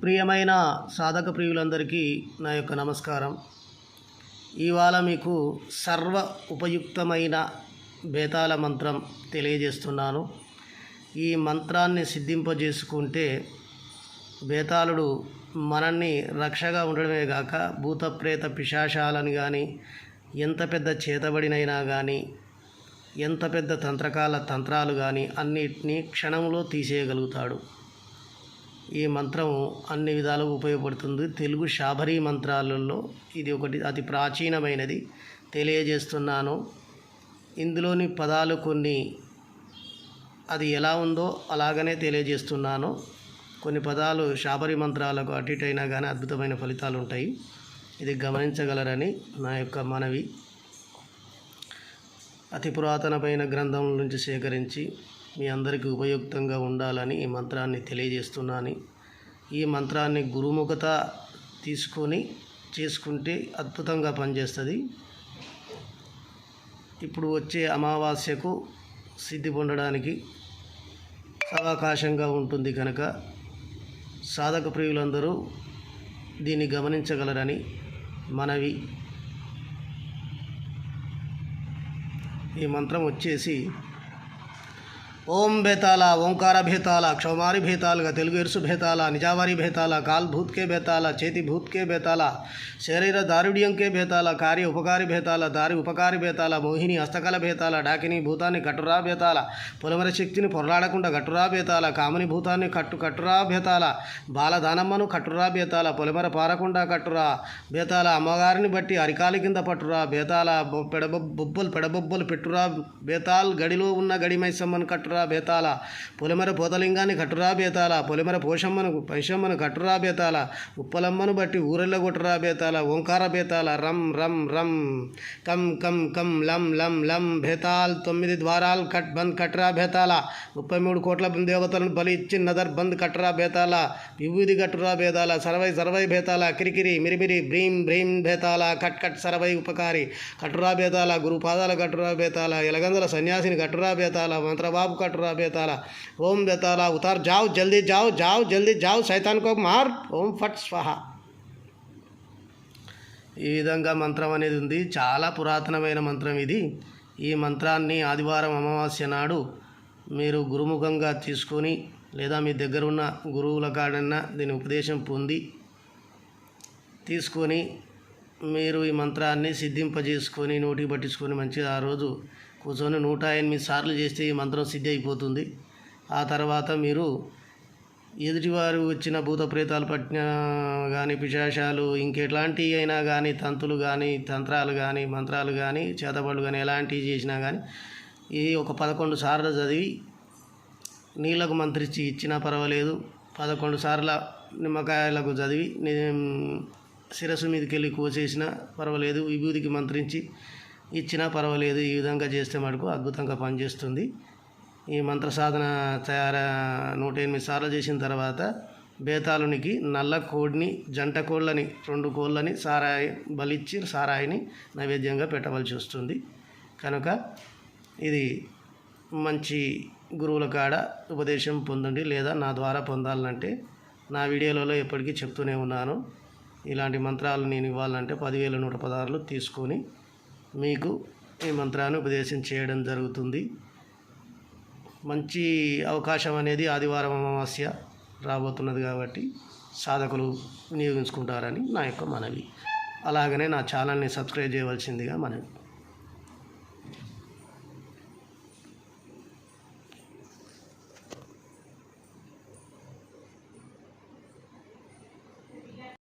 ప్రియమైన సాధక ప్రియులందరికీ నా యొక్క నమస్కారం. ఇవాళ మీకు సర్వ ఉపయుక్తమైన బేతాళ మంత్రం తెలియజేస్తున్నాను. ఈ మంత్రాన్ని సిద్ధింపజేసుకుంటే బేతాళుడు మనల్ని రక్షగా ఉండడమే కాక భూత ప్రేత పిశాచాలను కానీ, ఎంత పెద్ద చేతబడినైనా కానీ, ఎంత పెద్ద తంత్రాలు కానీ అన్నిటినీ క్షణంలో తీసేయగలుగుతాడు. ఈ మంత్రం అన్ని విధాలుగా ఉపయోగపడుతుంది. తెలుగు శాబరీ మంత్రాలలో ఇది ఒకటి అతి ప్రాచీనమైనది తెలియజేస్తున్నాను. ఇందులోని పదాలు కొన్ని అది ఎలా ఉందో అలాగనే తెలియజేస్తున్నాను. కొన్ని పదాలు శాబరీ మంత్రాలకు అటు ఇటు అయినా కానీ అద్భుతమైన ఫలితాలు ఉంటాయి. ఇది గమనించగలరని నా యొక్క మనవి. అతి పురాతనమైన గ్రంథం నుంచి సేకరించి మీ అందరికీ ఉపయుక్తంగా ఉండాలని ఈ మంత్రాన్ని తెలియజేస్తున్నాను. ఈ మంత్రాన్ని గురుముఖత తీసుకొని చేసుకుంటే అద్భుతంగా పనిచేస్తుంది. ఇప్పుడు వచ్చే అమావాస్యకు సిద్ధి పొందడానికి అవకాశంగా ఉంటుంది కనుక సాధక ప్రియులందరూ దీన్ని గమనించగలరని మనవి. ఈ మంత్రం వచ్చేసి ఓం బేతాళ, ఓంకార భేతాళ, క్షౌమారి భేతాళ, తెలుగు ఎరుసు భేతాళ, నిజావారి భేతాళ, కాల్ భూత్కే భేతాళ, చేతి భూత్కే భేతాళ, శరీర దారుడ్యంకే భేతాళ, కార్య ఉపకారి భేతాళ, దారి ఉపకారి భేతాళ, మోహిని హస్తకల భేతాళ, డాకిని భూతాన్ని కట్టురా భేతాళ, పొలమర శక్తిని పొరలాడకుండా కట్టురా భేతాళ, కామని భూతాన్ని కట్టురా భేతాళ, బాలదానమ్మను కట్టురా భేతాళ, పొలమర పారకుండా కట్టురా భేతాళ, అమ్మగారిని బట్టి అరికాలి కింద పట్టురా భేతాళ, పెడబొబ్బలు పెట్టురా భేతాళ్, గడిలో ఉన్న గడిమైసమ్మను కట్టురా బేతాళ, పొలిమర పోతలింగాన్ని కట్టురా బేతాళ, పొలిమర పైషమ్మను కట్టురా బేతాళ, ఉప్పలమ్మను బట్టి ఊరెళ్ళ కొట్టురా బేతాళ, ఓంకార బేతాళ, రం రం రం, కం కం కం, లం లం లం, భేతాళ్ 9 ద్వారాలు బంద్ కట్టురా బేతాళ, 33 కోట్ల దేవతలను బలి ఇచ్చి నదర్ బంద్ కట్టురా బేతాళ, విభూది కట్టురా బేతాళ, సర్వై బేతాళ, కిరికిరి మిరిమిరి భ్రీం భ్రీం బేతాళ, కట్ సర్వై ఉపకారి కట్టురా బేతాళ, గురుపాదాల కట్టురా బేతాళ, ఎలగందల సన్యాసిని కట్టురా బేతాళ, మంత్రబాబు कटरा बेताला, ओम बेताला उतार जाओ, जल्दी जल्दी जाओ, शैतान को मार, ओम फट स्वाहा. ఈ విధంగా మంత్రం అనేది ఉంది. చాలా పురాతనమైన మంత్రం ఇది. ఈ మంత్రాన్ని ఆదివారం అమావాస్య నాడు మీరు గురుముఖంగా తీసుకొని లేదా మీ దగ్గర ఉన్న గురువుల కాడన్నా దీని ఉపదేశం పొంది తీసుకొని మీరు ఈ మంత్రాన్ని సిద్ధింపజేసుకొని నోటికి పట్టించుకొని మంచిగా ఆ రోజు కూర్చొని 108 సార్లు చేస్తే ఈ మంత్రం సిద్ధి అయిపోతుంది. ఆ తర్వాత మీరు ఎదుటివారు వచ్చిన భూత ప్రేతాలు పట్టిన కానీ, పిశాచాలు ఇంకెట్లాంటివి అయినా కానీ, తంతులు కానీ, తంత్రాలు కానీ, మంత్రాలు కానీ, చేతబడులు కానీ ఎలాంటివి చేసినా కానీ ఇది ఒక 11 సార్లు చదివి నీళ్ళకు మంత్రించి ఇచ్చినా పర్వాలేదు, 11 సార్ల నిమ్మకాయలకు చదివి శిరస్సు మీదకి వెళ్ళి కోసేసినా పర్వాలేదు, విభూతికి మంత్రించి ఇచ్చినా పర్వాలేదు. ఈ విధంగా చేస్తే మటుకు అద్భుతంగా పనిచేస్తుంది. ఈ మంత్ర సాధన 108 సార్లు చేసిన తర్వాత బేతాళునికి నల్ల కోడిని, జంట కోళ్ళని, 2 కోళ్ళని బలిచ్చి సారాయిని నైవేద్యంగా పెట్టవలసి వస్తుంది. కనుక ఇది మంచి గురువుల కాడ ఉపదేశం పొందండి, లేదా నా ద్వారా పొందాలంటే నా వీడియోలలో ఎప్పటికీ చెప్తూనే ఉన్నాను. ఇలాంటి మంత్రాలు నేను ఇవ్వాలంటే 10,116 తీసుకొని మీకు ఈ మంత్రాన్ని ఉపదేశం చేయడం జరుగుతుంది. మంచి అవకాశం అనేది ఆదివారం అమావాస్య రాబోతున్నది కాబట్టి సాధకులు వినియోగించుకుంటారని నా యొక్క మనవి. అలాగనే నా ఛానల్ని సబ్స్క్రైబ్ చేయవలసిందిగా మనవి.